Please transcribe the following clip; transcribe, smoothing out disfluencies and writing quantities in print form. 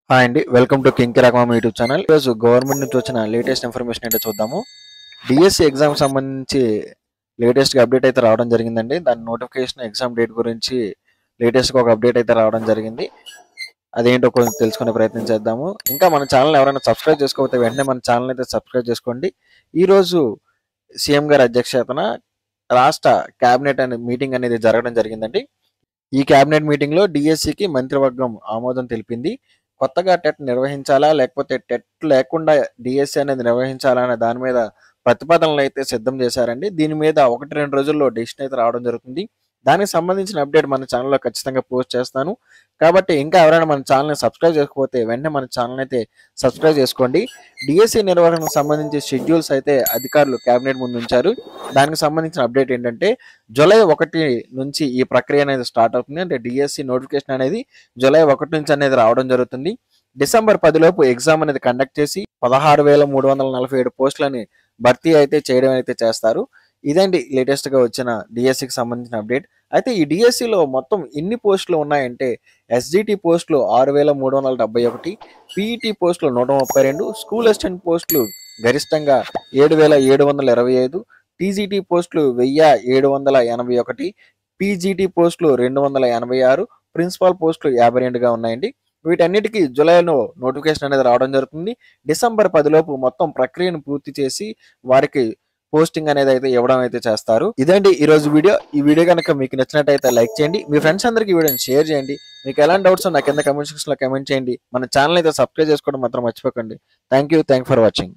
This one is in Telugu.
హాయ్ అండి. Welcome to King Kirak YouTube channel. ఈరోజు గవర్నమెంట్ నుంచి వచ్చిన లేటెస్ట్ ఇన్ఫర్మేషన్ అయితే చూద్దాము. డిఎస్సి ఎగ్జామ్ సంబంధించి లేటెస్ట్గా అప్డేట్ అయితే రావడం జరిగిందండి. దాని నోటిఫికేషన్ ఎగ్జామ్ డేట్ గురించి లేటెస్ట్గా ఒక అప్డేట్ అయితే రావడం జరిగింది. అదేంటో కొంచెం తెలుసుకునే ప్రయత్నం చేద్దాము. ఇంకా మన ఛానల్ ఎవరైనా సబ్స్క్రైబ్ చేసుకోకపోతే వెంటనే మన ఛానల్ అయితే సబ్స్క్రైబ్ చేసుకోండి. ఈరోజు సీఎం గారి అధ్యక్షతన రాష్ట్ర కేబినెట్ అనే మీటింగ్ అనేది జరగడం జరిగిందండి. ఈ కేబినెట్ మీటింగ్లో డిఎస్సికి మంత్రివర్గం ఆమోదం తెలిపింది. కొత్తగా టెట్ నిర్వహించాలా లేకపోతే టెట్ లేకుండా డిఎస్సి అనేది నిర్వహించాలా అనే దాని మీద ప్రతిపాదనలు అయితే సిద్ధం చేశారండి. దీని మీద 1-2 రోజుల్లో డెసిషన్ అయితే రావడం జరుగుతుంది. దానికి సంబంధించిన అప్డేట్ మన ఛానల్లో ఖచ్చితంగా పోస్ట్ చేస్తాను. కాబట్టి ఇంకా ఎవరైనా మన ఛానల్ని సబ్స్క్రైబ్ చేయకపోతే వెంటనే మన ఛానల్ అయితే సబ్స్క్రైబ్ చేసుకోండి. డిఎస్సి నిర్వహణకు సంబంధించి షెడ్యూల్స్ అయితే అధికారులు కేబినెట్ ముందు ఉంచారు. దానికి సంబంధించిన అప్డేట్ ఏంటంటే జూలై 1 నుంచి ఈ ప్రక్రియ అనేది స్టార్ట్ అవుతుంది. అంటే డిఎస్సి నోటిఫికేషన్ అనేది జూలై 1 నుంచి అనేది రావడం జరుగుతుంది. డిసెంబర్ 10 లోపు ఎగ్జామ్ అనేది కండక్ట్ చేసి 16,347 పోస్టులని భర్తీ అయితే చేయడం అయితే చేస్తారు. ఇదండి లేటెస్ట్గా వచ్చిన డిఎస్సికి సంబంధించిన అప్డేట్. అయితే ఈ డిఎస్సిలో మొత్తం ఎన్ని పోస్టులు ఉన్నాయంటే ఎస్జిటి పోస్టులు 6,371, పీఈటీ పోస్టులు 132, స్కూల్ అసిస్టెంట్ పోస్టులు గరిష్టంగా 7,725, టీజీటీ పోస్టులు 1,781, పీజీటీ పోస్టులు 286, ప్రిన్సిపాల్ పోస్టులు 52గా ఉన్నాయండి. వీటన్నిటికీ జూలైలో నోటిఫికేషన్ అనేది రావడం జరుగుతుంది. డిసెంబర్ 10 లోపు మొత్తం ప్రక్రియను పూర్తి చేసి వారికి పోస్టింగ్ అనేది అయితే ఇవ్వడం అయితే చేస్తారు. ఇదండి ఈరోజు వీడియో. ఈ వీడియో కనుక మీకు నచ్చినట్టయితే లైక్ చేయండి. మీ ఫ్రెండ్స్ అందరికీ ఈ వీడియోని షేర్ చేయండి. మీకు ఎలాంటి డౌట్స్ నా కింద కమెంట్ సెక్షన్లో కమెంట్ చేయండి. మన ఛానల్ అయితే సబ్స్క్రైబ్ చేసుకోవడం మాత్రం మర్చిపోకండి. Thank you for watching.